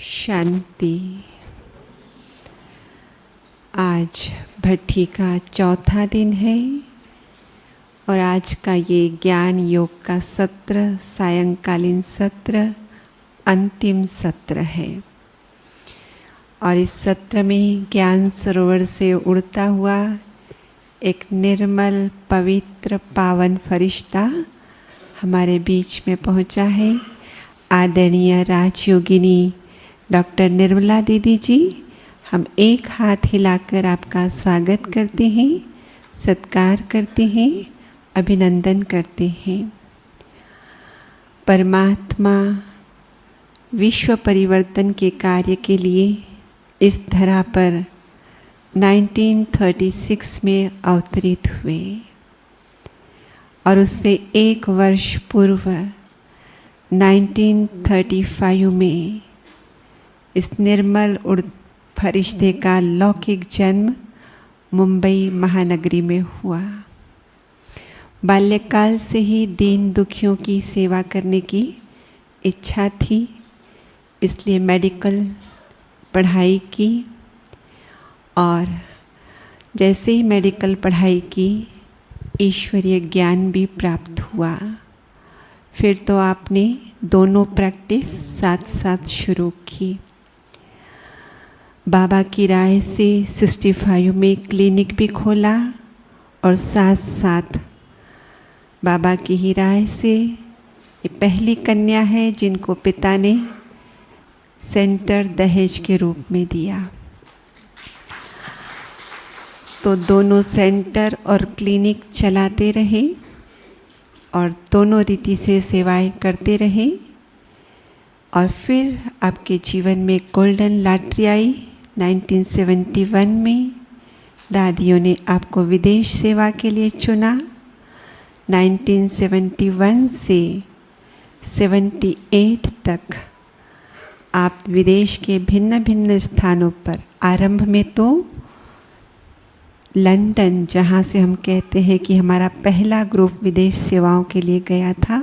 शांति। आज भट्टी का चौथा दिन है और आज का ये ज्ञान योग का सत्र, सायंकालीन सत्र, अंतिम सत्र है। और इस सत्र में ज्ञान सरोवर से उड़ता हुआ एक निर्मल, पवित्र, पावन फरिश्ता हमारे बीच में पहुंचा है। आदरणीय राजयोगिनी डॉक्टर निर्मला दीदी जी, हम एक हाथ हिलाकर आपका स्वागत करते हैं, सत्कार करते हैं, अभिनंदन करते हैं। परमात्मा विश्व परिवर्तन के कार्य के लिए इस धरा पर 1936 में अवतरित हुए और उससे एक वर्ष पूर्व 1935 में इस निर्मल फरिश्ते का लौकिक जन्म मुंबई महानगरी में हुआ। बाल्यकाल से ही दीन दुखियों की सेवा करने की इच्छा थी, इसलिए मेडिकल पढ़ाई की और जैसे ही मेडिकल पढ़ाई की ईश्वरीय ज्ञान भी प्राप्त हुआ। फिर तो आपने दोनों प्रैक्टिस साथ साथ शुरू की। बाबा की राय से 65 में क्लिनिक भी खोला और साथ साथ बाबा की ही राय से ये पहली कन्या है जिनको पिता ने सेंटर दहेज के रूप में दिया। तो दोनों सेंटर और क्लिनिक चलाते रहे और दोनों रीति से सेवाएं करते रहे। और फिर आपके जीवन में गोल्डन लॉटरी आई 1971 में। दादियों ने आपको विदेश सेवा के लिए चुना। 1971 से 78 तक आप विदेश के भिन्न भिन्न स्थानों पर, आरंभ में तो लंदन, जहाँ से हम कहते हैं कि हमारा पहला ग्रुप विदेश सेवाओं के लिए गया था,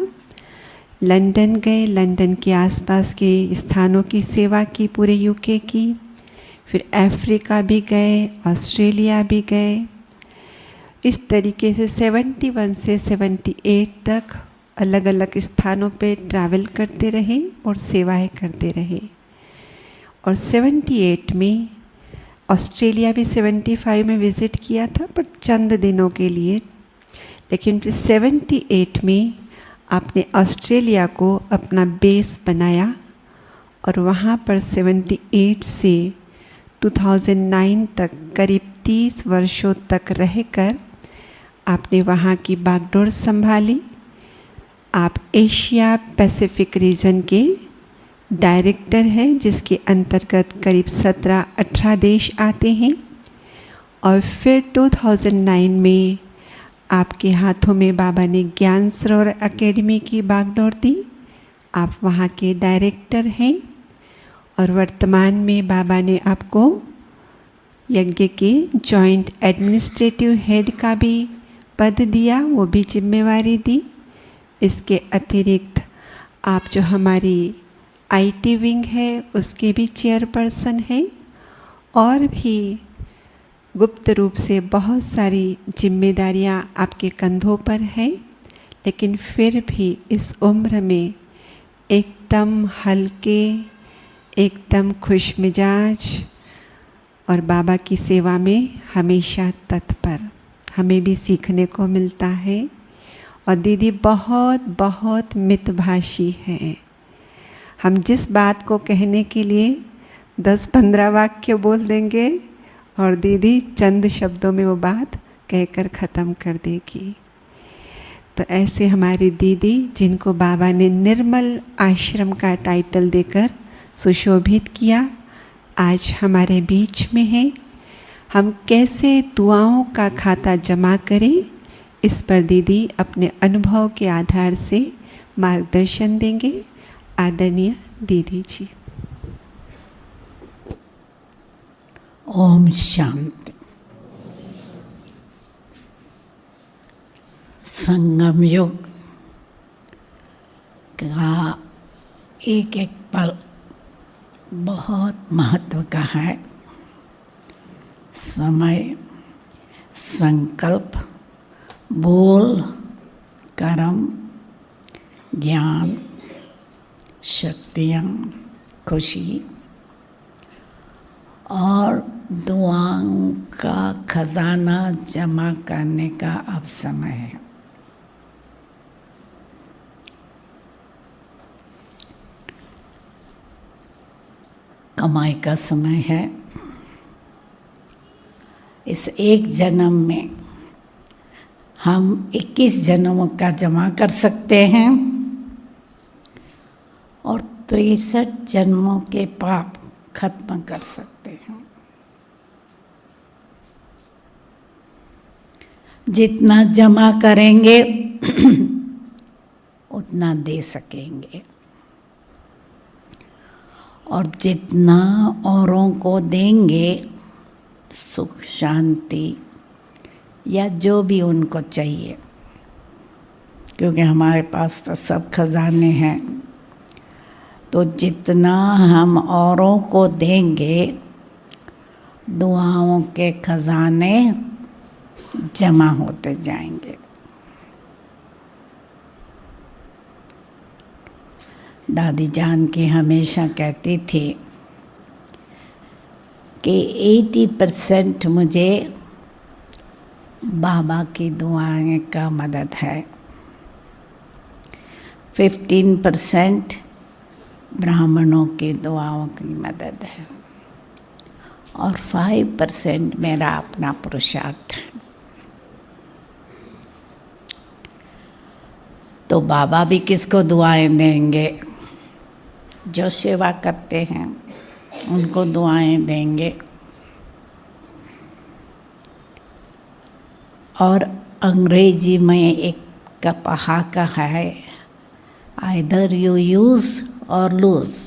लंदन गए। लंदन के आसपास के स्थानों की सेवा की, पूरे यूके की। फिर अफ्रीका भी गए, ऑस्ट्रेलिया भी गए। इस तरीके से 71 से 78 तक अलग अलग स्थानों पे ट्रैवल करते रहे और सेवाएं करते रहे। और 78 में ऑस्ट्रेलिया भी 75 में विज़िट किया था, पर चंद दिनों के लिए। लेकिन फिर 78 में आपने ऑस्ट्रेलिया को अपना बेस बनाया और वहाँ पर 78 से 2009 तक करीब 30 वर्षों तक रहकर आपने वहाँ की बागडोर संभाली। आप एशिया पैसिफिक रीजन के डायरेक्टर हैं, जिसके अंतर्गत करीब 17-18 देश आते हैं। और फिर 2009 में आपके हाथों में बाबा ने ज्ञान सरोवर एकेडमी की बागडोर दी। आप वहाँ के डायरेक्टर हैं और वर्तमान में बाबा ने आपको यज्ञ के जॉइंट एडमिनिस्ट्रेटिव हेड का भी पद दिया, वो भी जिम्मेवारी दी। इसके अतिरिक्त आप जो हमारी IT विंग है उसके भी चेयरपर्सन हैं और भी गुप्त रूप से बहुत सारी जिम्मेदारियां आपके कंधों पर हैं। लेकिन फिर भी इस उम्र में एकदम हल्के, एकदम खुशमिजाज और बाबा की सेवा में हमेशा तत्पर, हमें भी सीखने को मिलता है। और दीदी बहुत बहुत मितभाषी है। हम जिस बात को कहने के लिए 10-15 वाक्य बोल देंगे और दीदी चंद शब्दों में वो बात कहकर ख़त्म कर देगी। तो ऐसे हमारी दीदी, जिनको बाबा ने निर्मल आश्रम का टाइटल देकर सुशोभित किया, आज हमारे बीच में है। हम कैसे दुआओं का खाता जमा करें, इस पर दीदी अपने अनुभव के आधार से मार्गदर्शन देंगे। आदरणीय दीदी जी। ओम शांति। संगम युग का एक एक पल बहुत महत्व का है। समय, संकल्प, बोल, कर्म, ज्ञान, शक्तियाँ, खुशी और दुआओं का खजाना जमा करने का अब समय है। कमाई का समय है। इस एक जन्म में हम 21 जन्मों का जमा कर सकते हैं और 63 जन्मों के पाप खत्म कर सकते हैं। जितना जमा करेंगे उतना दे सकेंगे, और जितना औरों को देंगे, सुख, शांति या जो भी उनको चाहिए, क्योंकि हमारे पास तो सब खजाने हैं, तो जितना हम औरों को देंगे दुआओं के खजाने जमा होते जाएंगे। दादी जान की हमेशा कहती थी कि 80% मुझे बाबा की दुआएं का मदद है, 15% ब्राह्मणों की दुआओं की मदद है और 5% मेरा अपना पुरुषार्थ है। तो बाबा भी किसको दुआएं देंगे? जो सेवा करते हैं उनको दुआएं देंगे। और अंग्रेजी में एक कहा है, आइदर यू यूज़ और लूज़।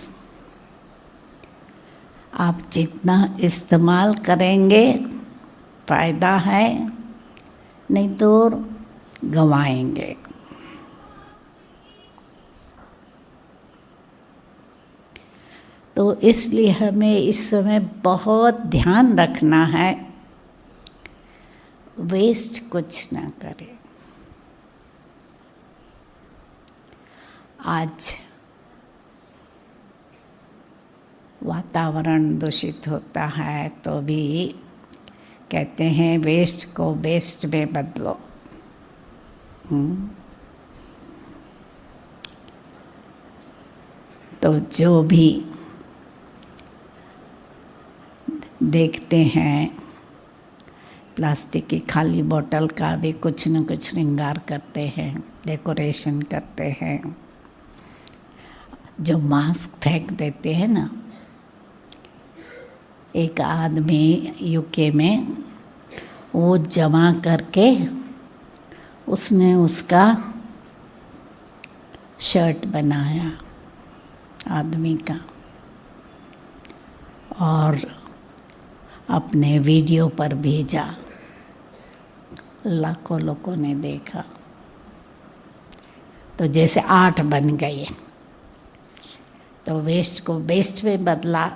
आप जितना इस्तेमाल करेंगे फ़ायदा है, नहीं तो गंवाएंगे। तो इसलिए हमें इस समय बहुत ध्यान रखना है, वेस्ट कुछ ना करें। आज वातावरण दूषित होता है तो भी कहते हैं वेस्ट को बेस्ट में बदलो। तो जो भी देखते हैं प्लास्टिक की खाली बोतल का भी कुछ न कुछ श्रृंगार करते हैं, डेकोरेशन करते हैं। जो मास्क फेंक देते हैं ना, एक आदमी यूके में वो जमा करके उसने उसका शर्ट बनाया आदमी का और अपने वीडियो पर भेजा। लाखों लोगों ने देखा, तो जैसे आर्ट बन गई। तो वेस्ट को बेस्ट में बदला।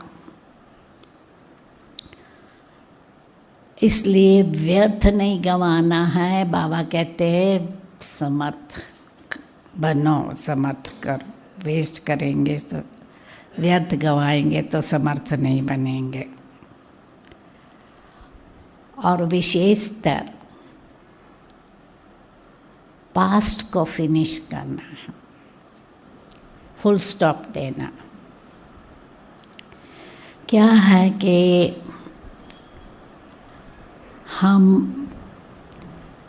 इसलिए व्यर्थ नहीं गंवाना है। बाबा कहते हैं समर्थ बनो, समर्थ कर। वेस्ट करेंगे तो व्यर्थ गंवाएंगे तो समर्थ नहीं बनेंगे। और विशेषतर पास्ट को फिनिश करना है, फुल स्टॉप देना। क्या है कि हम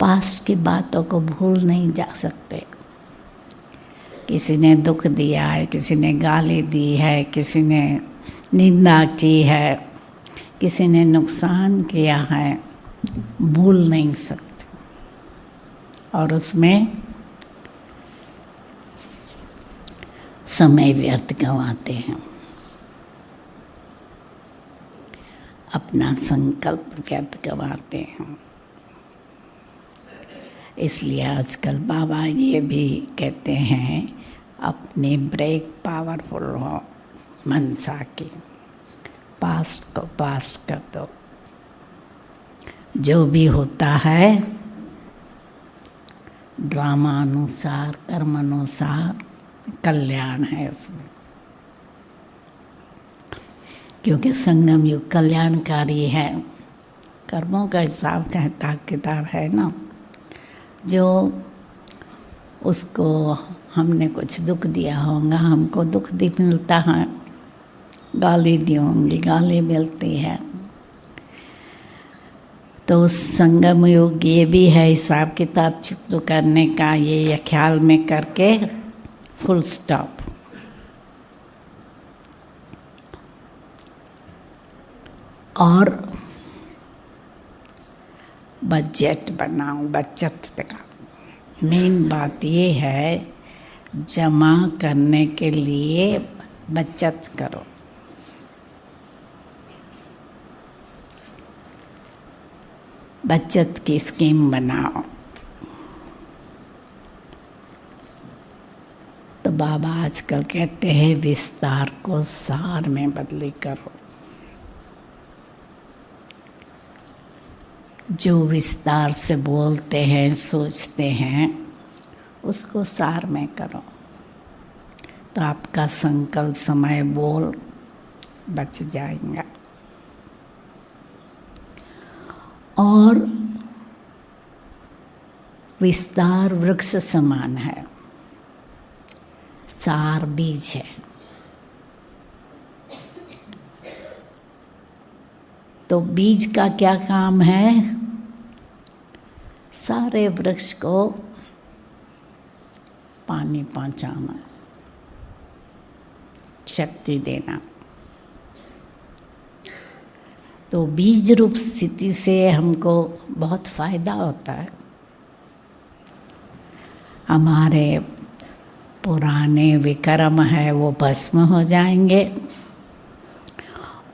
पास्ट की बातों को भूल नहीं जा सकते। किसी ने दुख दिया है, किसी ने गाली दी है, किसी ने निंदा की है, किसी ने नुकसान किया है, भूल नहीं सकते। और उसमें समय व्यर्थ गंवाते हैं, अपना संकल्प व्यर्थ गंवाते हैं। इसलिए आजकल बाबा ये भी कहते हैं अपनी ब्रेक पावरफुल हो, मनसा की। पास्ट को पास्ट कर दो। जो भी होता है ड्रामा अनुसार, कर्म अनुसार कल्याण है उसमें, क्योंकि संगम युग कल्याणकारी है। कर्मों का हिसाब कहता किताब है ना, जो उसको हमने कुछ दुख दिया होगा, हमको दुख भी मिलता है, गाली दी होंगी गाली मिलती है। तो संगम युग ये भी है हिसाब किताब चुकता करने का, ये ख्याल में करके फुल स्टॉप। और बजट बनाओ, बचत का मेन बात ये है, जमा करने के लिए बचत करो। बचत की स्कीम बनाओ। तो बाबा आजकल कहते हैं विस्तार को सार में बदली करो। जो विस्तार से बोलते हैं सोचते हैं उसको सार में करो, तो आपका संकल्प समय बोल बच जाएगा। और विस्तार वृक्ष समान है, सार बीज है। तो बीज का क्या काम है? सारे वृक्ष को पानी पहुंचाना, शक्ति देना। तो बीज रूप स्थिति से हमको बहुत फायदा होता है। हमारे पुराने विकर्म है वो भस्म हो जाएंगे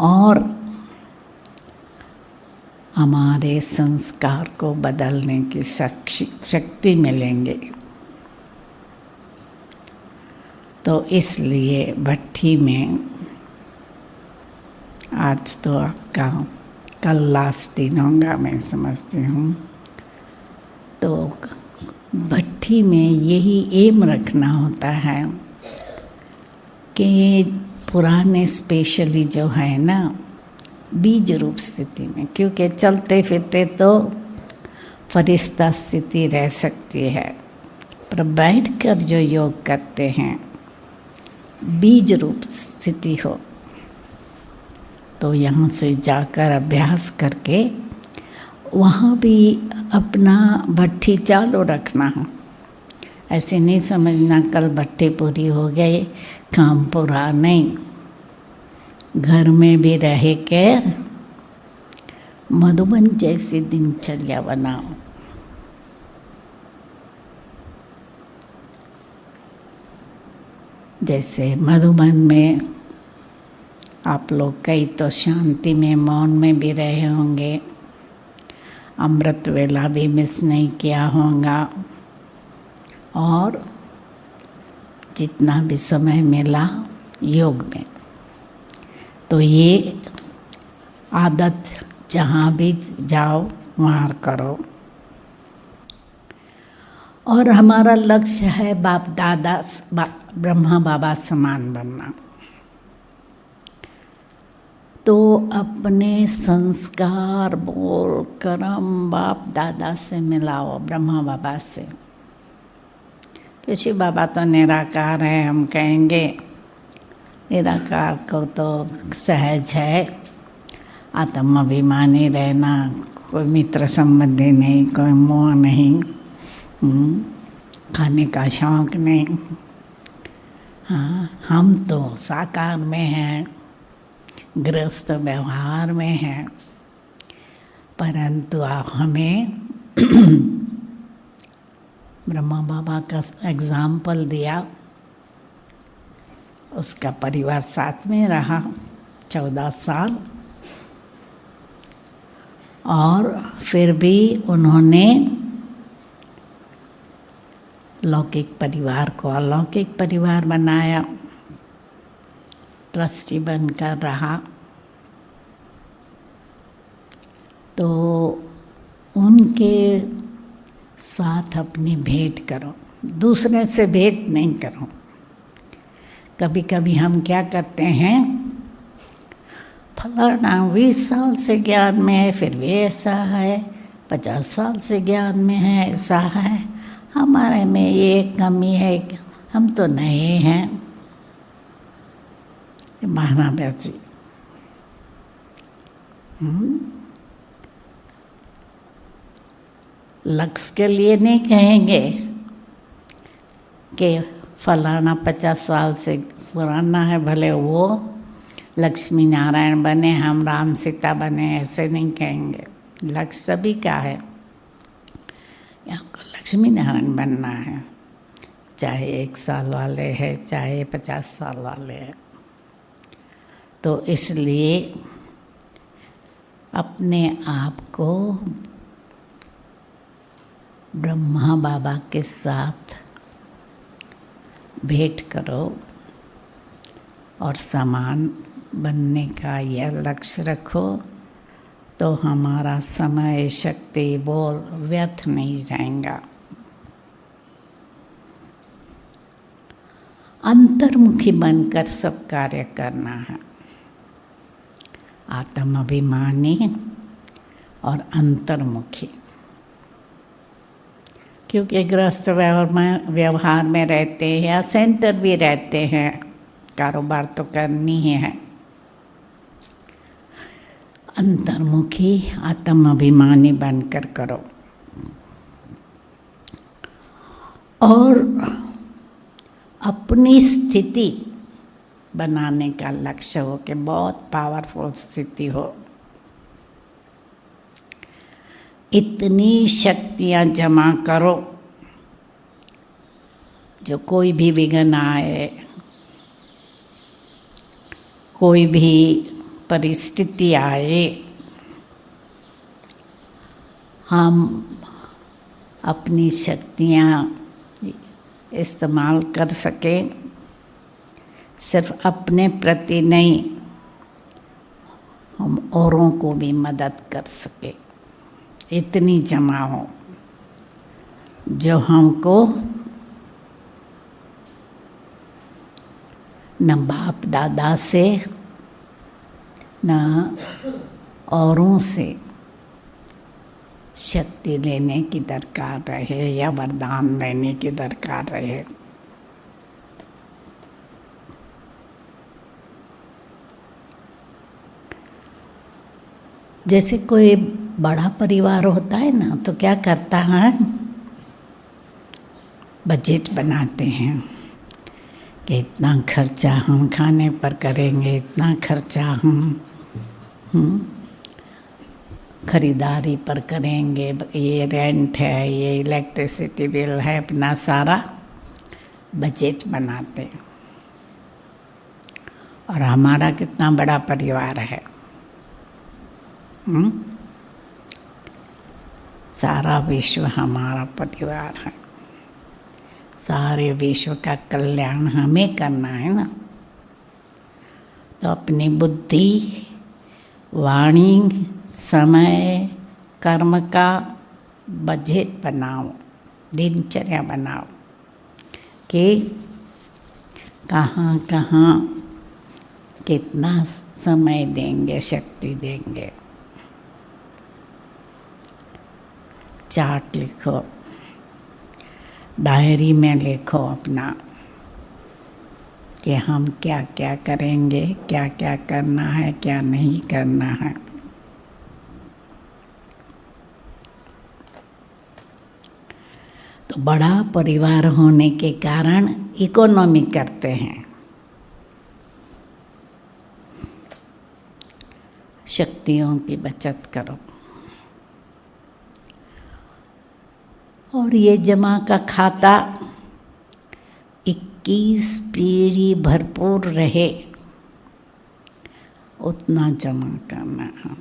और हमारे संस्कार को बदलने की शक्ति मिलेंगे। तो इसलिए भट्ठी में आज तो आपका कल लास्ट दिन होगा मैं समझती हूँ, तो भट्ठी में यही एम रखना होता है कि पुराने स्पेशली जो है ना बीज रूप स्थिति में, क्योंकि चलते फिरते तो फरिश्ता स्थिति रह सकती है, पर बैठकर जो योग करते हैं बीज रूप स्थिति हो, तो यहाँ से जाकर अभ्यास करके वहाँ भी अपना भट्ठी चालू रखना है। ऐसे नहीं समझना कल भट्ठी पूरी हो गई काम पूरा, नहीं। घर में भी रह कर मधुबन जैसी दिनचर्या बनाओ। जैसे मधुबन में आप लोग कई तो शांति में मौन में भी रहे होंगे, अमृत वेला भी मिस नहीं किया होगा, और जितना भी समय मिला योग में। तो ये आदत जहाँ भी जाओ वहाँ करो। और हमारा लक्ष्य है बाप दादा ब्रह्मा बाबा समान बनना। तो अपने संस्कार बोल कर्म बाप दादा से मिलाओ, ब्रह्मा बाबा से। कृषि बाबा तो निराकार है, हम कहेंगे निराकार को तो सहज है, आत्म अभिमानी रहना, कोई मित्र संबंधी नहीं, कोई मोह नहीं, खाने का शौक नहीं। हाँ, हम तो साकार में हैं, गृहस्थ व्यवहार में हैं, परंतु आप हमें ब्रह्मा बाबा का एग्जाम्पल दिया। उसका परिवार साथ में रहा 14 साल, और फिर भी उन्होंने लौकिक परिवार को अलौकिक परिवार बनाया। ट्रस्टी बनकर रहा, तो उनके साथ अपनी भेंट करो, दूसरे से भेंट नहीं करो। कभी कभी हम क्या करते हैं, फलाना 20 साल से ज्ञान में है, फिर भी ऐसा है, 50 साल से ज्ञान में है, ऐसा है, हमारे में ये कमी है, हम तो नए हैं। महाराज लक्ष्य के लिए नहीं कहेंगे कि फलाना 50 साल से पुराना है, भले वो लक्ष्मी नारायण बने, हम राम सीता बने, ऐसे नहीं कहेंगे। लक्ष्य सभी का है, हमको लक्ष्मी नारायण बनना है, चाहे 1 साल वाले हैं, चाहे 50 साल वाले हैं। तो इसलिए अपने आप को ब्रह्मा बाबा के साथ भेंट करो और समान बनने का यह लक्ष्य रखो, तो हमारा समय, शक्ति, बोल व्यर्थ नहीं जाएगा। अंतर्मुखी बनकर सब कार्य करना है, आत्माभिमानी और अंतर्मुखी। क्योंकि गृहस्थ व्यवहार में रहते हैं या सेंटर भी रहते हैं, कारोबार तो करनी ही है। अंतर्मुखी आत्माभिमानी बनकर करो और अपनी स्थिति बनाने का लक्ष्य हो कि बहुत पावरफुल स्थिति हो, इतनी शक्तियाँ जमा करो जो कोई भी विघ्न आए, कोई भी परिस्थिति आए, हम अपनी शक्तियाँ इस्तेमाल कर सकें, सिर्फ अपने प्रति नहीं, हम औरों को भी मदद कर सकें। इतनी जमा हो जो हमको न बाप दादा से न औरों से शक्ति लेने की दरकार रहे या वरदान लेने की दरकार रहे। जैसे कोई बड़ा परिवार होता है ना, तो क्या करता है, बजट बनाते हैं कि इतना खर्चा हम खाने पर करेंगे, इतना खर्चा हम खरीदारी पर करेंगे, ये रेंट है, ये इलेक्ट्रिसिटी बिल है, अपना सारा बजट बनाते हैं। और हमारा कितना बड़ा परिवार है, सारा विश्व हमारा परिवार है, सारे विश्व का कल्याण हमें करना है ना। तो अपनी बुद्धि, वाणी, समय, कर्म का बजट बनाओ, दिनचर्या बनाओ कि कहाँ कहाँ कितना समय देंगे, शक्ति देंगे। चार्ट लिखो, डायरी में लिखो अपना कि हम क्या क्या करेंगे, क्या क्या करना है, क्या नहीं करना है। तो बड़ा परिवार होने के कारण इकोनॉमी करते हैं, शक्तियों की बचत करो। और ये जमा का खाता 21 पीढ़ी भरपूर रहे, उतना जमा करना है।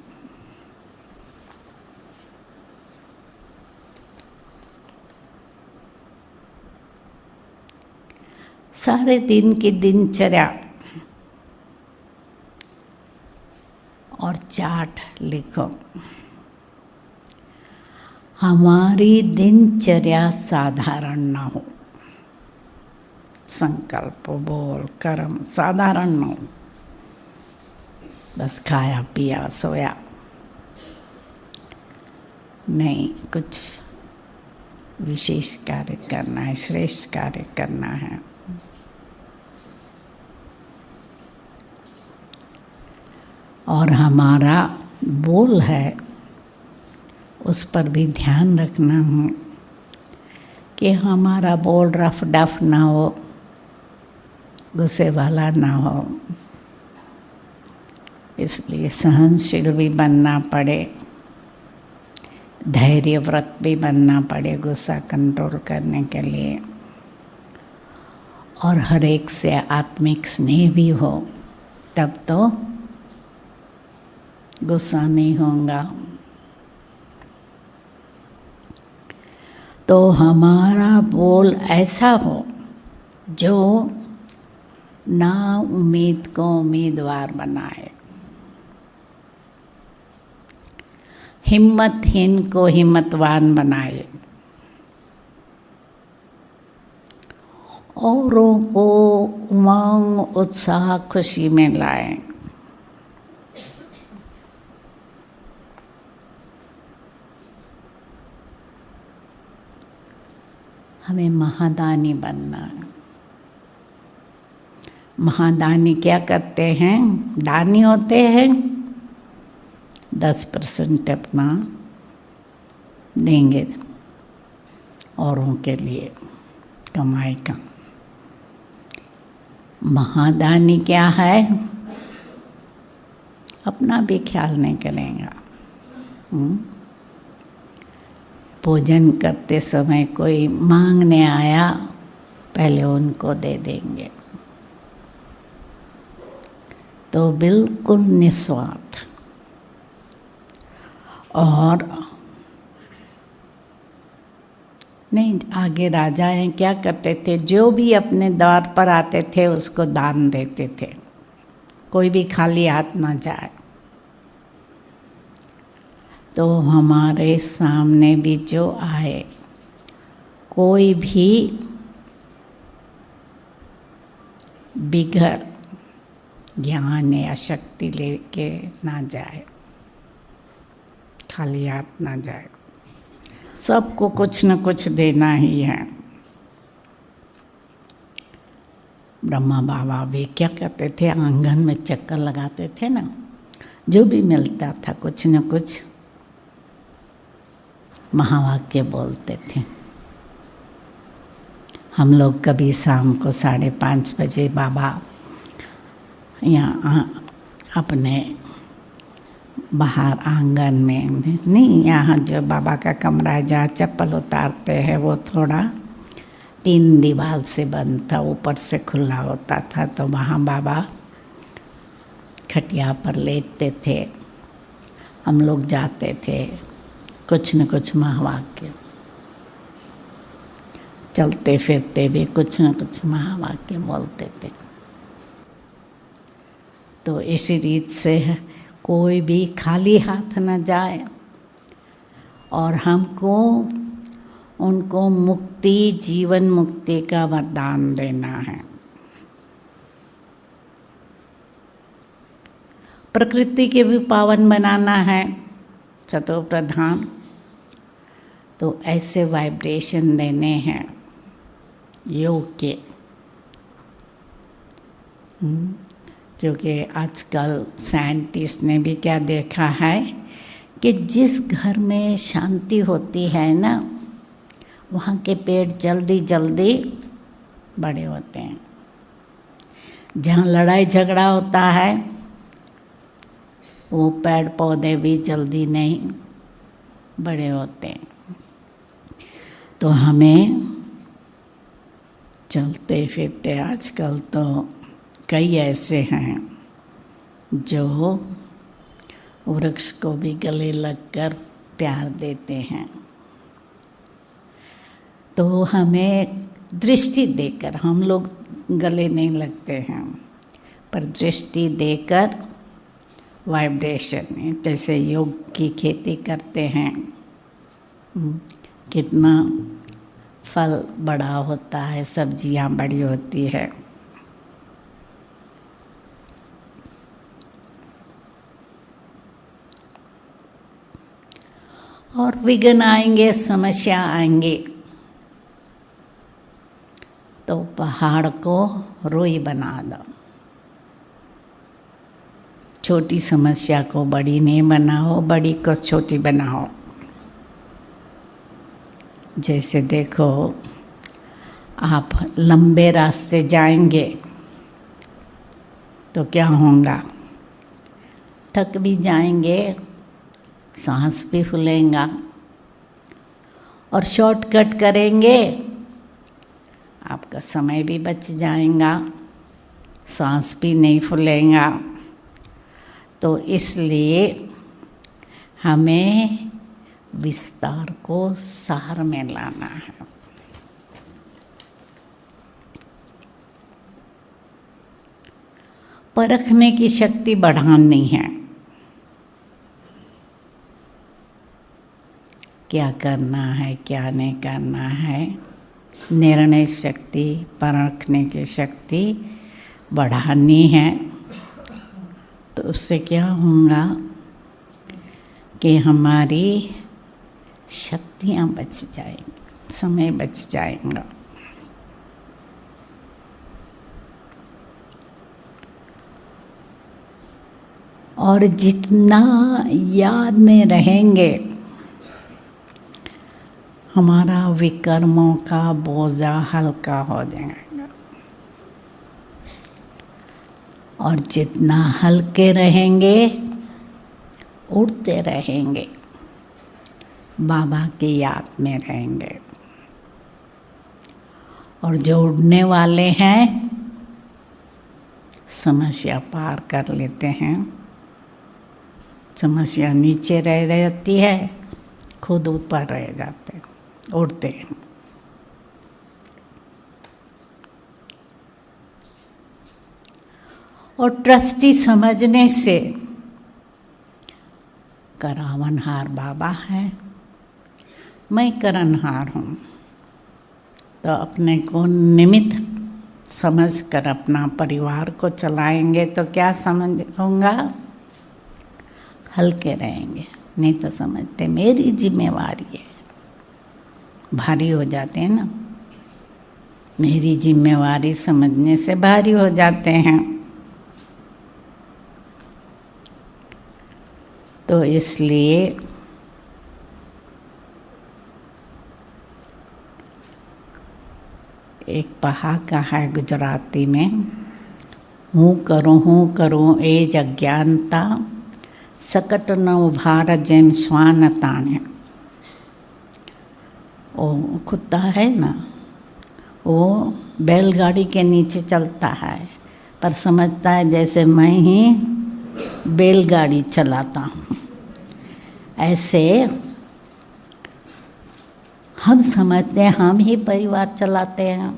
सारे दिन की दिनचर्या और चार्ट लिखो। हमारी दिनचर्या साधारण ना हो, संकल्प बोल कर्म साधारण ना हो, बस खाया पिया सोया नहीं, कुछ विशेष कार्य करना है, श्रेष्ठ कार्य करना है। और हमारा बोल है उस पर भी ध्यान रखना हो कि हमारा बोल रफ डफ ना हो, गुस्से वाला ना हो। इसलिए सहनशील भी बनना पड़े, धैर्यव्रत भी बनना पड़े गुस्सा कंट्रोल करने के लिए, और हर एक से आत्मिक स्नेह भी हो, तब तो गुस्सा नहीं होगा। तो हमारा बोल ऐसा हो जो ना उम्मीद को उम्मीदवार बनाए, हिम्मतहीन को हिम्मतवान बनाए, औरों को उमंग उत्साह खुशी में लाए। हमें महादानी बनना है। महादानी क्या करते हैं? दानी होते हैं, 10% अपना देंगे औरों के लिए कमाई का। महादानी क्या है? अपना भी ख्याल नहीं करेगा। भोजन करते समय कोई मांगने आया, पहले उनको दे देंगे। तो बिल्कुल निस्वार्थ। और नहीं, आगे राजाएं क्या करते थे? जो भी अपने द्वार पर आते थे उसको दान देते थे, कोई भी खाली हाथ ना जाए। तो हमारे सामने भी जो आए, कोई भी बिगड़ ज्ञान या शक्ति लेके ना जाए, खाली हाथ ना जाए। सबको कुछ न कुछ देना ही है। ब्रह्मा बाबा भी क्या करते थे? आंगन में चक्कर लगाते थे ना, जो भी मिलता था कुछ न कुछ महावाक्य बोलते थे। हम लोग कभी शाम को 5:30 बजे बाबा यहाँ अपने बाहर आंगन में नहीं, यहाँ जो बाबा का कमरा है जहाँ चप्पल उतारते हैं वो थोड़ा 3 दीवार से बंद था, ऊपर से खुला होता था। तो वहाँ बाबा खटिया पर लेटते थे, हम लोग जाते थे, कुछ न कुछ महावाक्य, चलते फिरते भी कुछ न कुछ महावाक्य बोलते थे। तो इसी रीत से कोई भी खाली हाथ न जाए, और हमको उनको मुक्ति, जीवन मुक्ति का वरदान देना है। प्रकृति के भी पावन बनाना है, सतो प्रधान। तो ऐसे वाइब्रेशन देने हैं योग के। क्योंकि आजकल साइंटिस्ट ने भी क्या देखा है कि जिस घर में शांति होती है ना, वहाँ के पेड़ जल्दी जल्दी बड़े होते हैं। जहाँ लड़ाई झगड़ा होता है वो पेड़ पौधे भी जल्दी नहीं बड़े होते हैं। तो हमें चलते फिरते आजकल तो कई ऐसे हैं जो वृक्ष को भी गले लगकर प्यार देते हैं। तो हमें दृष्टि देकर, हम लोग गले नहीं लगते हैं, पर दृष्टि देकर वाइब्रेशन, जैसे योग की खेती करते हैं, कितना फल बड़ा होता है, सब्जियां बड़ी होती है। और विघ्न आएंगे, समस्या आएंगे, तो पहाड़ को रोई बना दो। छोटी समस्या को बड़ी नहीं बनाओ, बड़ी को छोटी बनाओ। जैसे देखो, आप लंबे रास्ते जाएंगे तो क्या होगा, थक भी जाएंगे, सांस भी फूलेगा। और शॉर्टकट करेंगे, आपका समय भी बच जाएगा, सांस भी नहीं फूलेगा। तो इसलिए हमें विस्तार को सार में लाना है। परखने की शक्ति बढ़ानी है। क्या करना है, क्या नहीं करना है, निर्णय शक्ति, परखने की शक्ति बढ़ानी है। तो उससे क्या होगा कि हमारी शक्तियाँ बच जाएंगी, समय बच जाएगा। और जितना याद में रहेंगे, हमारा विकर्मों का बोझा हल्का हो जाएगा। और जितना हल्के रहेंगे, उड़ते रहेंगे, बाबा की याद में रहेंगे। और जो उड़ने वाले हैं, समस्या पार कर लेते हैं। समस्या नीचे रह जाती है, खुद ऊपर रह जाते हैं, उड़ते हैं। और ट्रस्टी समझने से, करावनहार बाबा है, मैं करनहार हूँ, तो अपने को निमित्त समझकर अपना परिवार को चलाएंगे तो क्या समझ होगा, हल्के रहेंगे। नहीं तो समझते मेरी जिम्मेवारी है, भारी हो जाते हैं ना। मेरी जिम्मेवारी समझने से भारी हो जाते हैं। तो इसलिए एक पहाका है गुजराती में, हूँ करूँ एज अज्ञानता, सकट न उभार जेम स्वान ताणे। वो कुत्ता है ना, वो बैलगाड़ी के नीचे चलता है, पर समझता है जैसे मैं ही बैलगाड़ी चलाता हूँ। ऐसे हम समझते हैं हम ही परिवार चलाते हैं।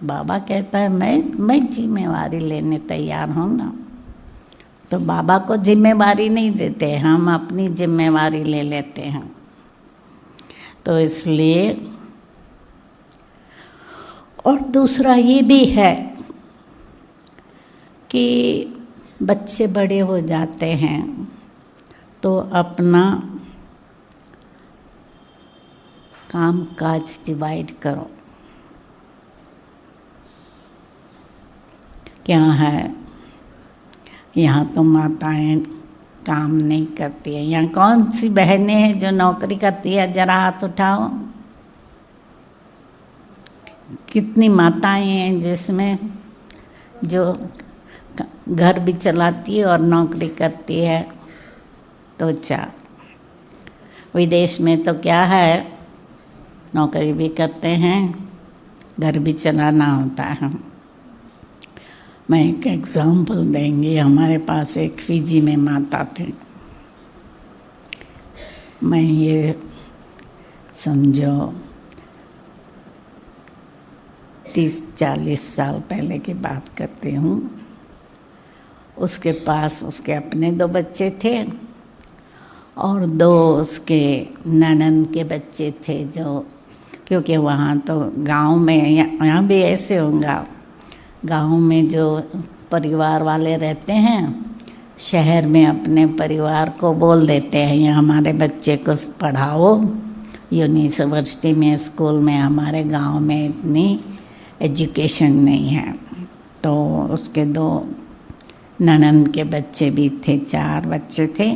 बाबा कहता है मैं जिम्मेवारी लेने तैयार हूँ ना। तो बाबा को जिम्मेवारी नहीं देते, हम अपनी जिम्मेवारी ले लेते हैं। तो इसलिए, और दूसरा ये भी है कि बच्चे बड़े हो जाते हैं तो अपना काम काज डिवाइड करो। क्या है, यहाँ तो माताएं काम नहीं करती है। यहाँ कौन सी बहनें हैं जो नौकरी करती है, जरा हाथ उठाओ। कितनी माताएं हैं जिसमें जो घर भी चलाती है और नौकरी करती है। तो चार विदेश में तो क्या है, नौकरी भी करते हैं, घर भी चलाना होता है। मैं एक एग्जाम्पल देंगी। हमारे पास एक फिजी में माता थे। मैं ये समझो 30-40 साल पहले की बात करती हूँ। उसके पास उसके अपने 2 बच्चे थे और 2 उसके ननद के बच्चे थे, जो क्योंकि वहाँ तो गांव में, यहाँ भी ऐसे होगा, गांव में जो परिवार वाले रहते हैं शहर में अपने परिवार को बोल देते हैं ये हमारे बच्चे को पढ़ाओ यूनिवर्सिटी में, स्कूल में, हमारे गांव में इतनी एजुकेशन नहीं है। तो उसके 2 ननद के बच्चे भी थे, 4 बच्चे थे,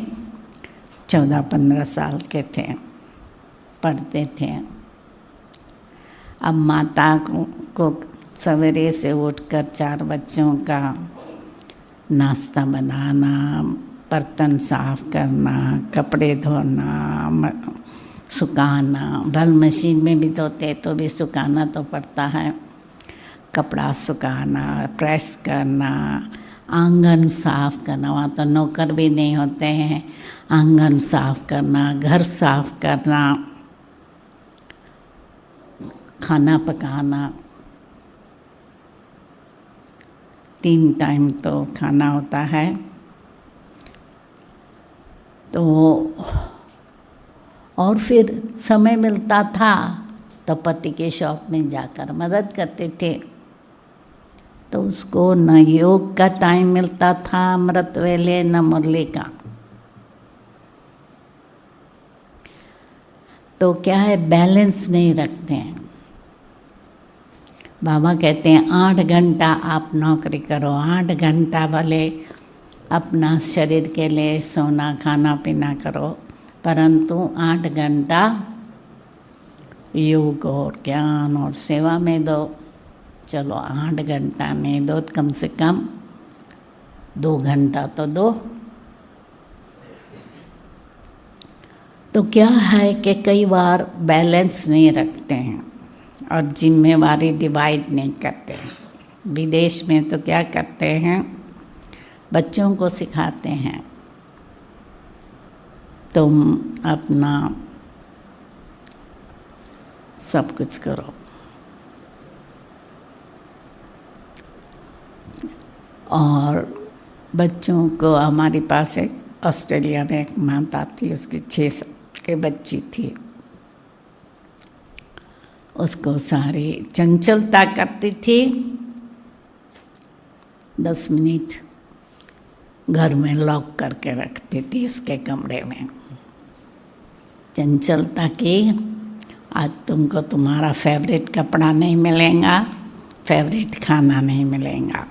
14-15 साल के थे, पढ़ते थे। अब माता को सवेरे से उठकर 4 बच्चों का नाश्ता बनाना, बर्तन साफ करना, कपड़े धोना, सुखाना, भल मशीन में भी धोते तो भी सुखाना तो पड़ता है, कपड़ा सुखाना, प्रेस करना, आंगन साफ करना, वहाँ तो नौकर भी नहीं होते हैं, आंगन साफ करना, घर साफ करना, खाना पकाना, 3 टाइम तो खाना होता है। तो और फिर समय मिलता था तो पति के शॉप में जाकर मदद करते थे। तो उसको न योग का टाइम मिलता था अमृत वेले, न मुरली का। तो क्या है, बैलेंस नहीं रखते हैं। बाबा कहते हैं 8 घंटा आप नौकरी करो, 8 घंटा भले अपना शरीर के लिए सोना खाना पीना करो, परंतु 8 घंटा योग और ज्ञान और सेवा में दो। चलो 8 घंटा नहीं दो, कम से कम 2 घंटा तो दो। तो क्या है कि कई बार बैलेंस नहीं रखते हैं और जिम्मेवारी डिवाइड नहीं करते हैं। विदेश में तो क्या करते हैं, बच्चों को सिखाते हैं तुम अपना सब कुछ करो, और बच्चों को, हमारे पास एक ऑस्ट्रेलिया में एक माता थी, उसकी 6 साल की बच्ची थी, उसको सारी चंचलता करती थी। 10 मिनट घर में लॉक करके रखती थी उसके कमरे में, चंचलता की। आज तुमको तुम्हारा फेवरेट कपड़ा नहीं मिलेगा, फेवरेट खाना नहीं मिलेगा।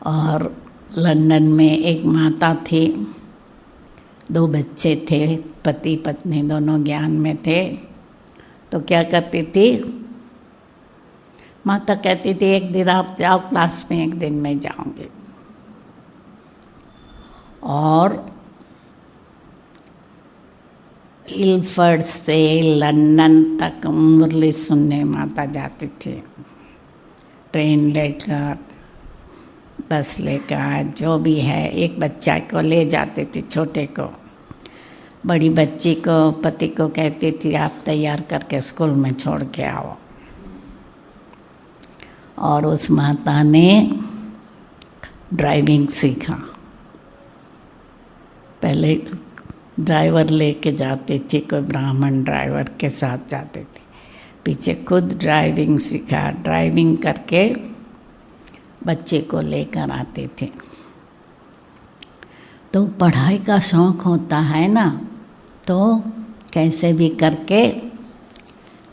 और लंदन में एक माता थी, 2 बच्चे थे, पति पत्नी दोनों ज्ञान में थे। तो क्या करती थी, माता कहती थी एक दिन आप जाओ क्लास में, एक दिन मैं जाऊंगी। और इल्फर्ड से लंदन तक मुरली सुनने माता जाती थी, ट्रेन लेकर, बस लेकर, जो भी है। एक बच्चा को ले जाती थी, छोटे को। बड़ी बच्ची को पति को कहती थी आप तैयार करके स्कूल में छोड़ के आओ। और उस माता ने ड्राइविंग सीखा। पहले ड्राइवर लेके जाती थी, कोई ब्राह्मण ड्राइवर के साथ जाती थी, पीछे खुद ड्राइविंग सीखा, ड्राइविंग करके बच्चे को लेकर आते थे। तो पढ़ाई का शौक़ होता है ना, तो कैसे भी करके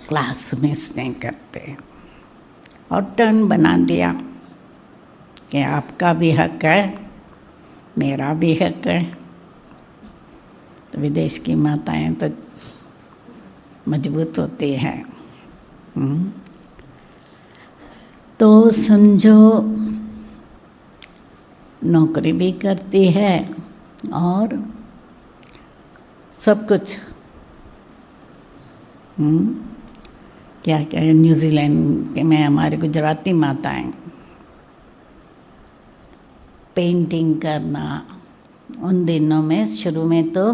क्लास मिस नहीं करते। और टर्न बना दिया कि आपका भी हक है, मेरा भी हक है। तो विदेश की माताएं तो मजबूत होती हैं। तो समझो नौकरी भी करती है और सब कुछ। क्या क्या न्यूजीलैंड में हमारी गुजराती माताएं पेंटिंग करना, उन दिनों में शुरू में तो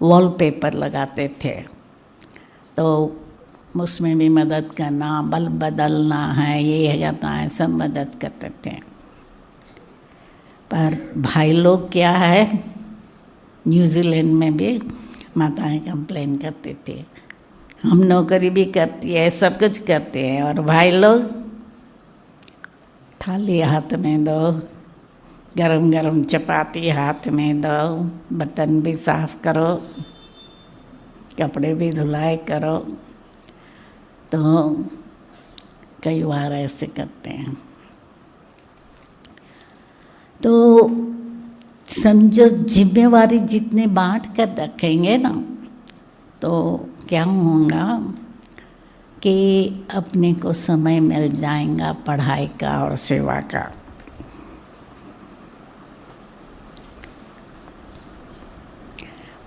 वॉलपेपर लगाते थे, तो उसमें भी मदद करना, बल्ब बदलना है, ये करना है, सब मदद करते थे। पर भाई लोग क्या है, न्यूजीलैंड में भी माताएं कंप्लेन करती थी, हम नौकरी भी करती है, सब कुछ करते हैं, और भाई लोग थाली हाथ में दो, गरम गरम चपाती हाथ में दो, बर्तन भी साफ करो, कपड़े भी धुलाई करो। तो कई बार ऐसे करते हैं। तो समझो जिम्मेवारी जितने बांट कर रखेंगे ना, तो क्या होगा कि अपने को समय मिल जाएगा पढ़ाई का और सेवा का।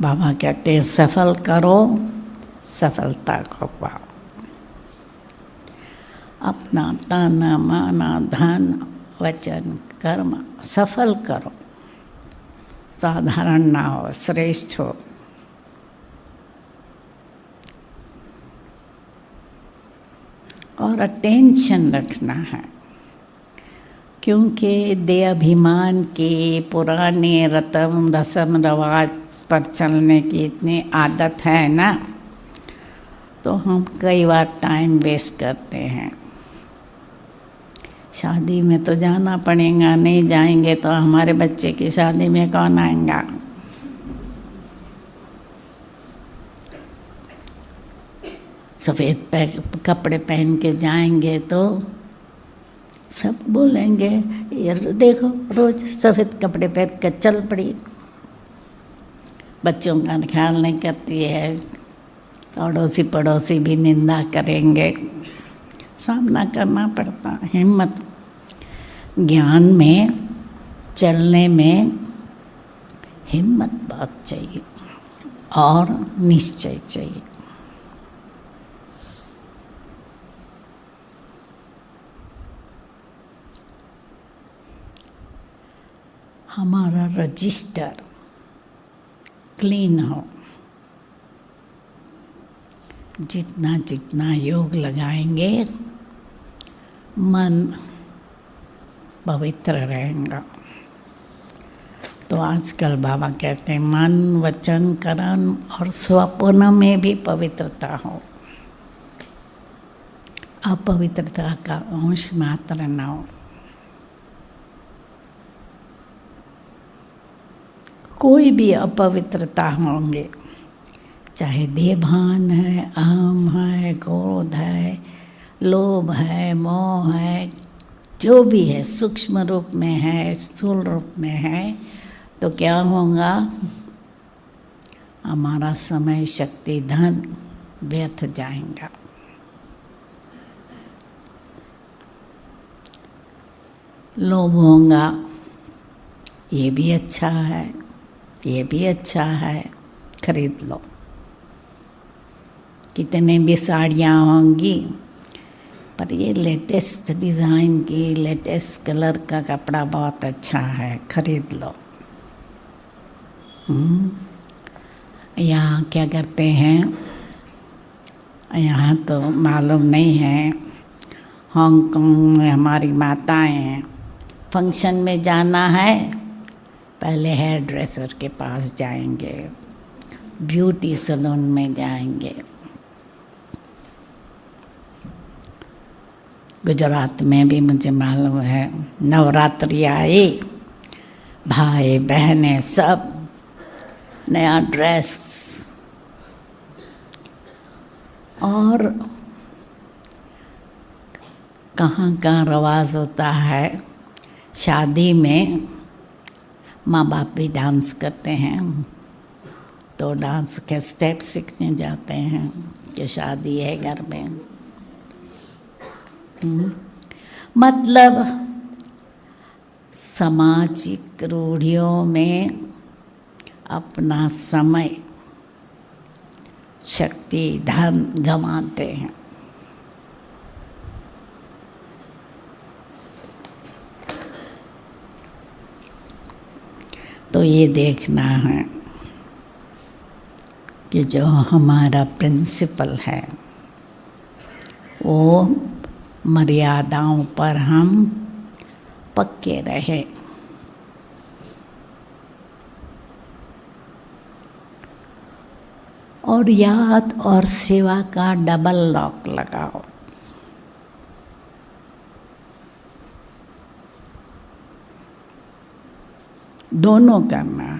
बाबा कहते हैं सफल करो, सफलता को पाओ। अपना तन मन धन वचन कर्म सफल करो, साधारण ना हो, श्रेष्ठ हो। और अटेंशन रखना है, क्योंकि देह अभिमान के पुराने रस्म रवाज पर चलने की इतनी आदत है ना, तो हम कई बार टाइम वेस्ट करते हैं। शादी में तो जाना पड़ेगा, नहीं जाएंगे तो हमारे बच्चे की शादी में कौन आएगा। सफ़ेद कपड़े पहन के जाएंगे तो सब बोलेंगे, यार देखो रोज सफ़ेद कपड़े पहन कर चल पड़ी। बच्चों का ख्याल नहीं करती है, अड़ोसी पड़ोसी भी निंदा करेंगे, सामना करना पड़ता। हिम्मत, ज्ञान में चलने में हिम्मत बहुत चाहिए और निश्चय चाहिए। हमारा रजिस्टर क्लीन हो, जितना जितना योग लगाएंगे मन पवित्र रहेगा। तो आजकल बाबा कहते हैं मन वचन कर्म और स्वप्न में भी पवित्रता हो, अपवित्रता का अंश मात्र न हो। कोई भी अपवित्रता होंगे, चाहे देहभान है, अहम है, क्रोध है, लोभ है, मोह है, जो भी है, सूक्ष्म रूप में है, स्थूल रूप में है, तो क्या होगा, हमारा समय शक्ति धन व्यर्थ जाएगा। लोभ होगा, ये भी अच्छा है, ये भी अच्छा है, खरीद लो। कितने भी साड़ियाँ होंगी, पर ये लेटेस्ट डिज़ाइन की, लेटेस्ट कलर का कपड़ा बहुत अच्छा है, खरीद लो। यहाँ क्या करते हैं, यहाँ तो मालूम नहीं है, हांगकांग में हमारी माताएं हैं, फंक्शन में जाना है, पहले हेयर ड्रेसर के पास जाएंगे, ब्यूटी सैलून में जाएंगे। गुजरात में भी मुझे मालूम है, नवरात्रि आए, भाई बहनें सब नया ड्रेस, और कहाँ का रवाज होता है, शादी में माँ बाप भी डांस करते हैं, तो डांस के स्टेप सीखने जाते हैं कि शादी है घर में। मतलब सामाजिक रूढ़ियों में अपना समय शक्ति धन गंवाते हैं। तो ये देखना है कि जो हमारा प्रिंसिपल है वो मर्यादाओं पर हम पक्के रहे। और याद और सेवा का डबल लॉक लगाओ। दोनों करना।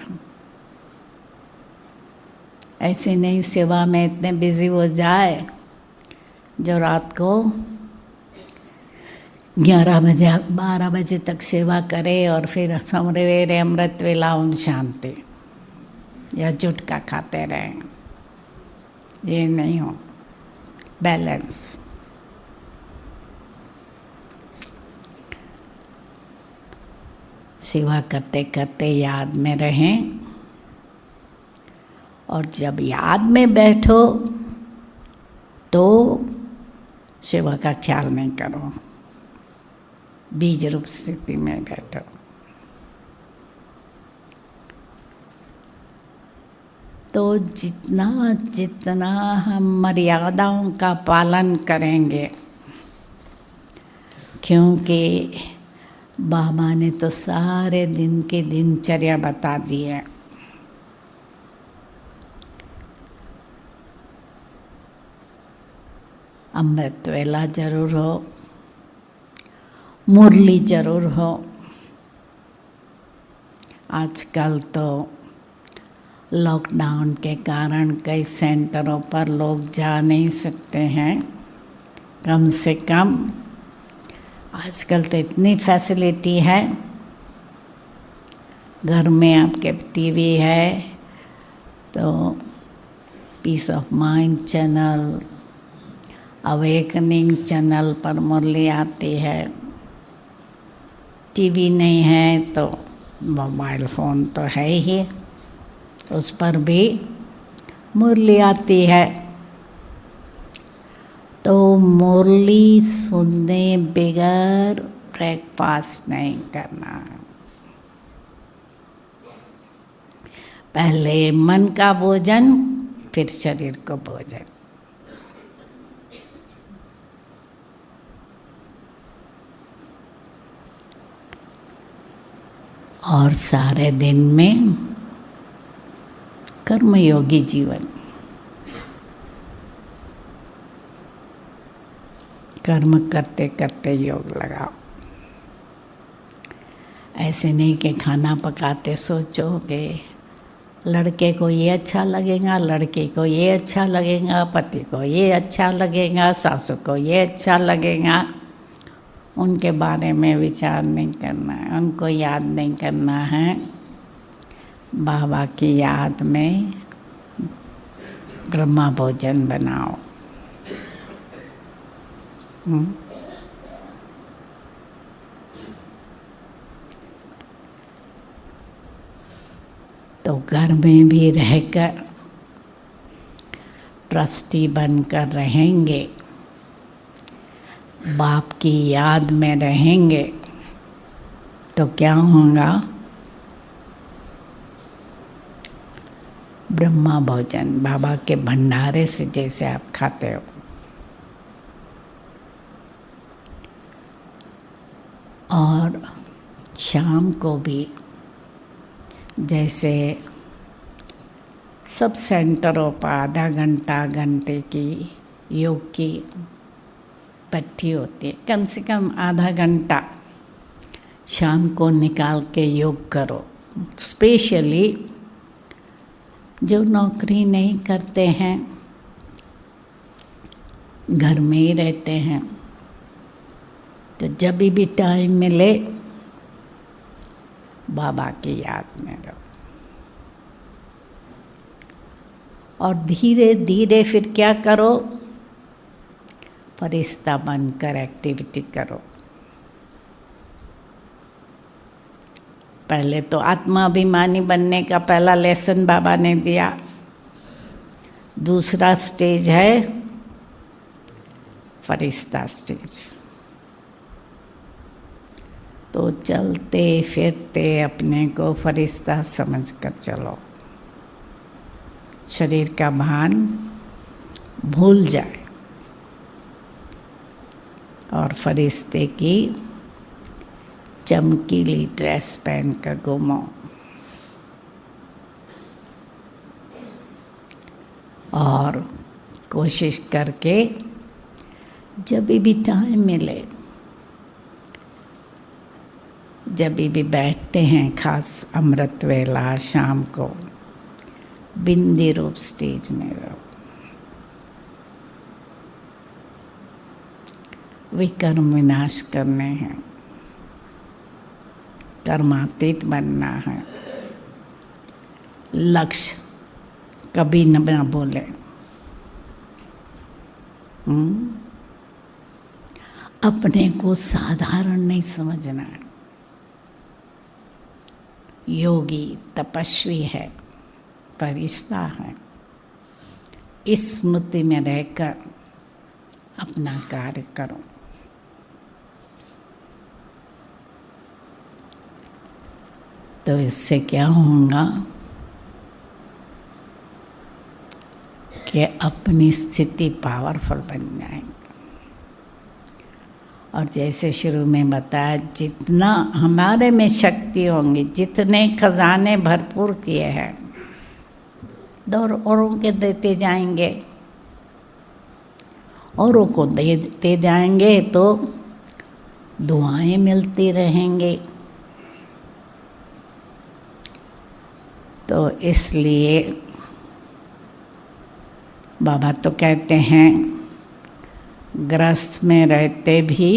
ऐसे नहीं सेवा में इतने बिजी हो जाए जो रात को 11 बजे 12 बजे तक सेवा करे और फिर सवेरे अमृत वेला ओम शांति या जुटका खाते रहें। ये नहीं हो। बैलेंस। सेवा करते करते याद में रहें, और जब याद में बैठो तो सेवा का ख्याल नहीं करो, बीज रूप स्थिति में बैठो। तो जितना जितना हम मर्यादाओं का पालन करेंगे, क्योंकि बाबा ने तो सारे दिन की दिनचर्या बता दी है। अमृत वेला जरूर हो, मुरली जरूर हो। आजकल तो लॉकडाउन के कारण कई सेंटरों पर लोग जा नहीं सकते हैं। कम से कम आजकल तो इतनी फैसिलिटी है, घर में आपके टीवी है तो peace of mind channel, awakening channel पर मुरली आती है। टीवी नहीं है तो मोबाइल फ़ोन तो है ही, उस पर भी मुरली आती है। तो मुरली सुनने बगैर ब्रेकफास्ट नहीं करना। पहले मन का भोजन, फिर शरीर को भोजन। और सारे दिन में कर्मयोगी जीवन, कर्म करते करते योग लगाओ। ऐसे नहीं कि खाना पकाते सोचो कि लड़के को ये अच्छा लगेगा, लड़की को ये अच्छा लगेगा, पति को ये अच्छा लगेगा, सासू को ये अच्छा लगेगा। उनके बारे में विचार नहीं करना है, उनको याद नहीं करना है। बाबा की याद में ब्रह्मा भोजन बनाओ। तो घर में भी रहकर ट्रस्टी बनकर रहेंगे, बाप की याद में रहेंगे, तो क्या होगा? ब्रह्मा भोजन, बाबा के भंडारे से जैसे आप खाते हो। और शाम को भी जैसे सब सेंटरों पर आधा घंटा घंटे की योग की पट्टी होती है, कम से कम आधा घंटा शाम को निकाल के योग करो। स्पेशली जो नौकरी नहीं करते हैं, घर में ही रहते हैं, तो जब भी टाइम मिले बाबा की याद में रहो। और धीरे धीरे फिर क्या करो? फरिश्ता बनकर एक्टिविटी करो। पहले तो आत्माभिमानी बनने का पहला लेसन बाबा ने दिया। दूसरा स्टेज है फरिश्ता स्टेज। तो चलते फिरते अपने को फरिश्ता समझकर चलो। शरीर का भान भूल जाए। और फरिश्ते की चमकीली ड्रेस पहन कर घूमो। और कोशिश करके जब भी टाइम मिले, जब भी बैठते हैं, खास अमृत वेला शाम को, बिंदी रूप स्टेज में रहो। विकर्म विनाश करने हैं, कर्मातीत बनना है। लक्ष्य कभी न बोले। अपने को साधारण नहीं समझना है। योगी तपस्वी है, फरिश्ता है। इस स्मृति में रहकर अपना कार्य करो। तो इससे क्या होगा कि अपनी स्थिति पावरफुल बन जाएंगे। और जैसे शुरू में बताया, जितना हमारे में शक्ति होंगी, जितने खजाने भरपूर किए हैं, औरों के देते जाएंगे, औरों को देते जाएंगे तो दुआएं मिलती रहेंगी। तो इसलिए बाबा तो कहते हैं, गृहस्थ में रहते भी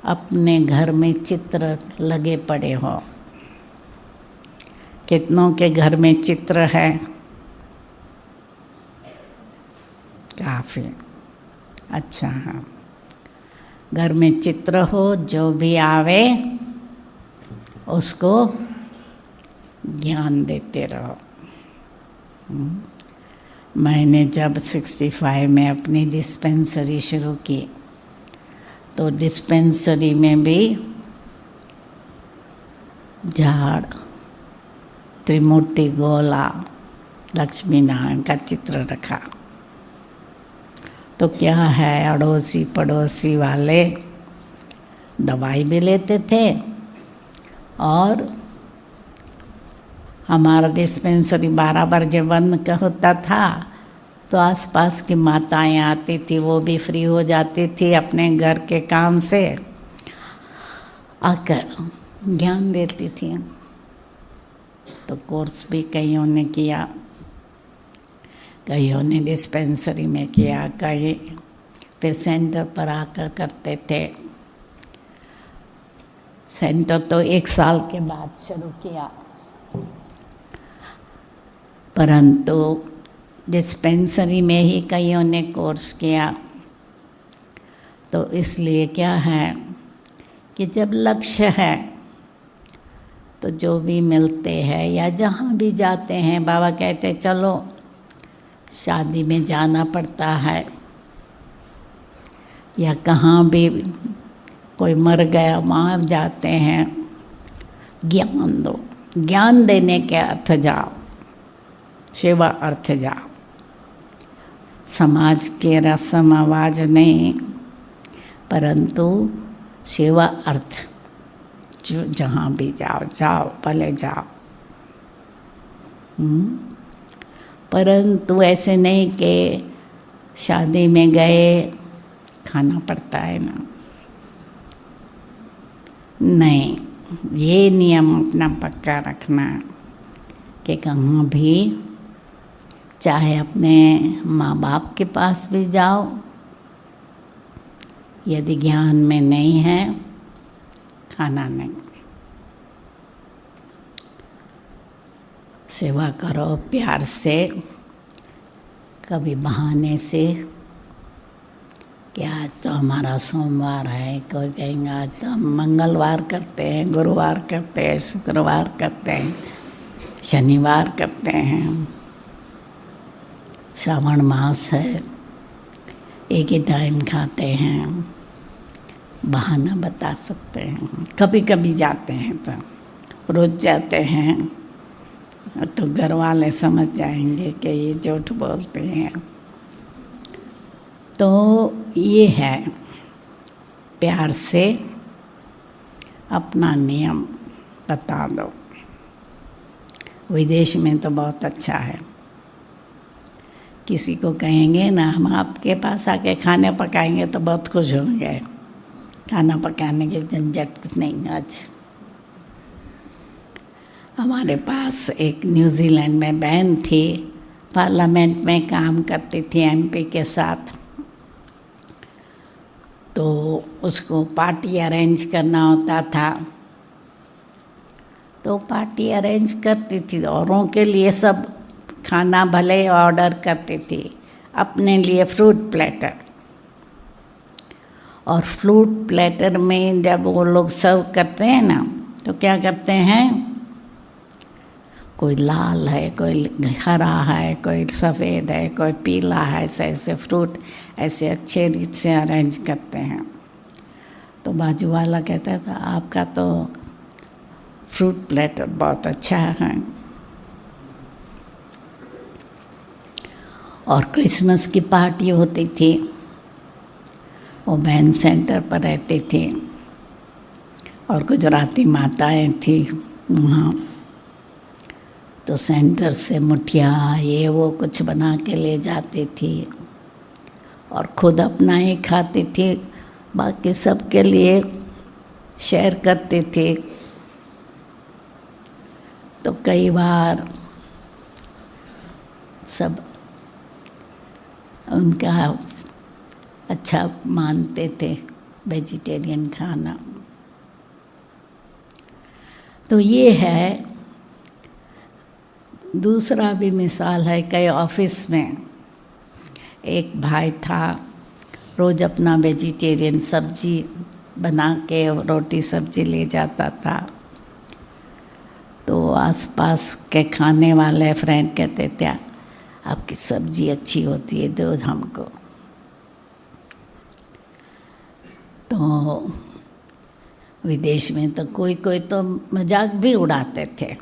अपने घर में चित्र लगे पड़े हो। कितनों के घर में चित्र है? काफ़ी अच्छा। हाँ, घर में चित्र हो, जो भी आवे उसको ज्ञान देते रहो। मैंने जब 65 में अपनी डिस्पेंसरी शुरू की, तो डिस्पेंसरी में भी झाड़, त्रिमूर्ति गोला, लक्ष्मी नारायण का चित्र रखा। तो क्या है, अड़ोसी पड़ोसी वाले दवाई भी लेते थे, और हमारा डिस्पेंसरी 12 बजे बंद होता था, तो आसपास की माताएं आती थी, वो भी फ्री हो जाती थी अपने घर के काम से, आकर ज्ञान देती थी। तो कोर्स भी कईयों ने किया, कईयों ने डिस्पेंसरी में किया, कई फिर सेंटर पर आकर करते थे। सेंटर तो 1 साल के बाद शुरू किया, परंतु डिस्पेंसरी में ही कईयों ने कोर्स किया। तो इसलिए क्या है कि जब लक्ष्य है तो जो भी मिलते हैं या जहाँ भी जाते हैं, बाबा कहते चलो, शादी में जाना पड़ता है या कहाँ भी कोई मर गया वहाँ जाते हैं, ज्ञान दो। ज्ञान देने के अर्थ जाओ, सेवा अर्थ जाओ। समाज के रस्म आवाज नहीं, परंतु सेवा अर्थ जो जहाँ भी जाओ, जाओ भले जाओ। परंतु ऐसे नहीं कि शादी में गए खाना पड़ता है ना, नहीं, ये नियम अपना पक्का रखना कि कहाँ भी, चाहे अपने माँ बाप के पास भी जाओ, यदि ज्ञान में नहीं है, खाना नहीं। सेवा करो प्यार से, कभी बहाने से कि आज तो हमारा सोमवार है, कोई कहेंगे आज तो हम मंगलवार करते हैं, गुरुवार करते हैं, शुक्रवार करते हैं, शनिवार करते हैं, श्रावण मास है, एक ही टाइम खाते हैं। बहाना बता सकते हैं, कभी कभी जाते हैं, तो रोज जाते हैं तो घर वाले समझ जाएंगे कि ये झूठ बोलते हैं। तो ये है प्यार से अपना नियम बता दो। विदेश में तो बहुत अच्छा है, किसी को कहेंगे ना हम आपके पास आके खाने पकाएंगे तो बहुत खुश होंगे। खाना पकाने की झंझट नहीं। आज हमारे पास एक न्यूजीलैंड में बहन थी, पार्लियामेंट में काम करती थी एमपी के साथ। तो उसको पार्टी अरेंज करना होता था, तो पार्टी अरेंज करती थी। औरों के लिए सब खाना भले ऑर्डर करती थी, अपने लिए फ्रूट प्लेटर। और फ्रूट प्लेटर में जब वो लोग सर्व करते हैं ना, तो क्या करते हैं, कोई लाल है, कोई हरा है, कोई सफ़ेद है, कोई पीला है, ऐसे ऐसे फ्रूट ऐसे अच्छे रीत से अरेंज करते हैं। तो बाजू वाला कहता था आपका तो फ्रूट प्लेटर बहुत अच्छा है। और क्रिसमस की पार्टी होती थी, वो बहन सेंटर पर रहती थी और गुजराती माताएं थी वहाँ। तो सेंटर से मुठिया ये वो कुछ बना के ले जाती थी और खुद अपना ही खाती थी, बाकी सबके लिए शेयर करती थी। तो कई बार सब उनका अच्छा मानते थे वेजिटेरियन खाना। तो ये है। दूसरा भी मिसाल है, कई ऑफिस में एक भाई था, रोज़ अपना वेजिटेरियन सब्जी बना के रोटी सब्जी ले जाता था। तो आसपास के खाने वाले फ्रेंड कहते थे आपकी सब्जी अच्छी होती है, दो हमको। तो विदेश में तो कोई कोई तो मजाक भी उड़ाते थे।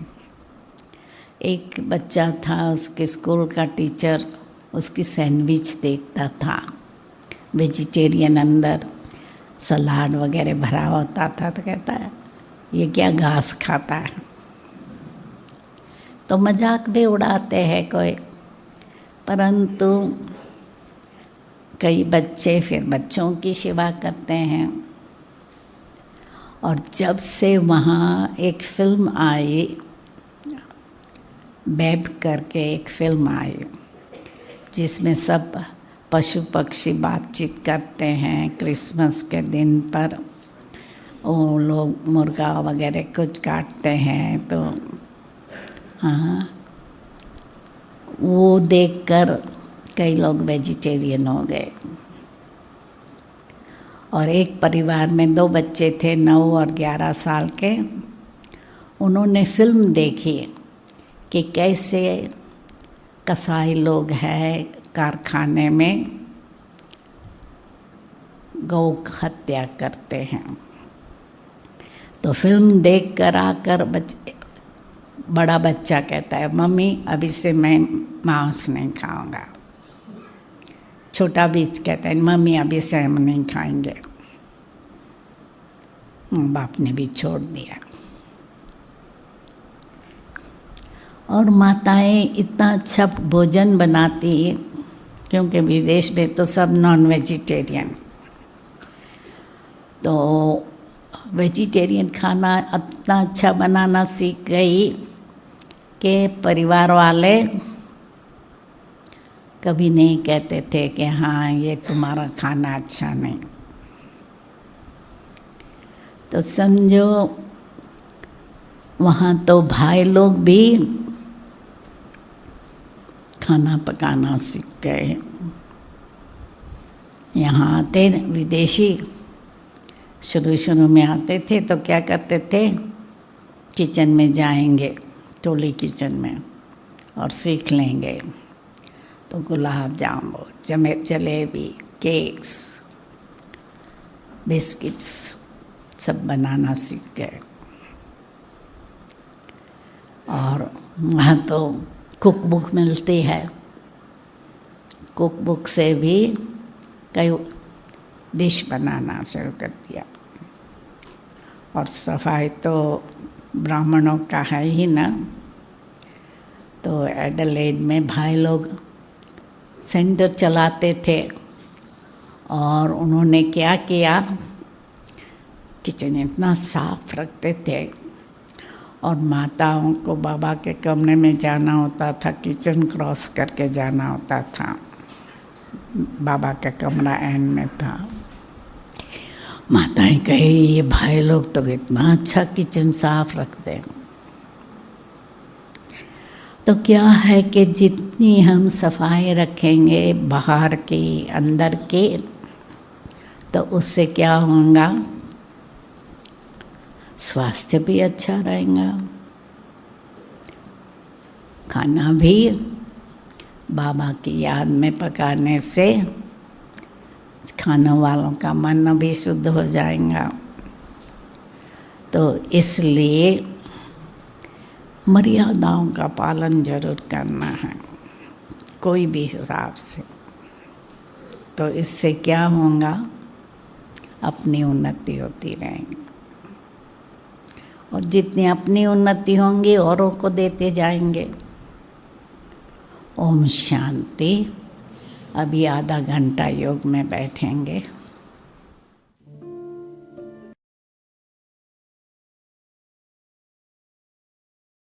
एक बच्चा था, उसके स्कूल का टीचर उसकी सैंडविच देखता था, वेजिटेरियन अंदर सलाद वगैरह भरा होता था, तो कहता है ये क्या घास खाता है। तो मजाक भी उड़ाते हैं कोई, परंतु कई बच्चे फिर बच्चों की सेवा करते हैं। और जब से वहाँ एक फिल्म आई, बेब करके एक फिल्म आई, जिसमें सब पशु पक्षी बातचीत करते हैं। क्रिसमस के दिन पर वो लोग मुर्गा वगैरह कुछ काटते हैं। तो हाँ, वो देखकर कई लोग वेजिटेरियन हो गए। और एक परिवार में 2 बच्चे थे, 9 और 11 साल के। उन्होंने फिल्म देखी कि कैसे कसाई लोग हैं कारखाने में गौ हत्या करते हैं। तो फिल्म देख कर आकर बड़ा बच्चा कहता है मम्मी अभी से मैं मांस नहीं खाऊंगा। छोटा भी कहता है मम्मी अभी से हम नहीं खाएंगे। बाप ने भी छोड़ दिया। और माताएं इतना अच्छा भोजन बनाती, क्योंकि विदेश में तो सब नॉन वेजिटेरियन। तो वेजिटेरियन खाना इतना अच्छा बनाना सीख गई कि परिवार वाले कभी नहीं कहते थे कि हाँ ये तुम्हारा खाना अच्छा नहीं। तो समझो वहाँ तो भाई लोग भी खाना पकाना सीख गए। यहाँ आते विदेशी शुरू में आते थे तो क्या करते थे, किचन में जाएंगे, टोली किचन में, और सीख लेंगे। तो गुलाब जामुन, जलेबी, केक्स, बिस्किट्स सब बनाना सीख गए। और वहाँ तो कुक बुक मिलती है, कुक बुक से भी कई डिश बनाना शुरू कर दिया। और सफाई तो ब्राह्मणों का है ही ना। तो एडलेड में भाई लोग सेंटर चलाते थे और उन्होंने क्या किया, किचन इतना साफ रखते थे और माताओं को बाबा के कमरे में जाना होता था, किचन क्रॉस करके जाना होता था। बाबा का कमरा एंड में था। माताएं कहे ये भाई लोग तो इतना अच्छा किचन साफ रखते हैं। तो क्या है कि जितनी हम सफाई रखेंगे बाहर की अंदर की, तो उससे क्या होगा, स्वास्थ्य भी अच्छा रहेगा, खाना भी बाबा की याद में पकाने से खाने वालों का मन भी शुद्ध हो जाएगा। तो इसलिए मर्यादाओं का पालन जरूर करना है कोई भी हिसाब से। तो इससे क्या होगा, अपनी उन्नति होती रहेगी और जितनी अपनी उन्नति होंगी औरों को देते जाएंगे। ओम शांति। अभी आधा घंटा योग में बैठेंगे।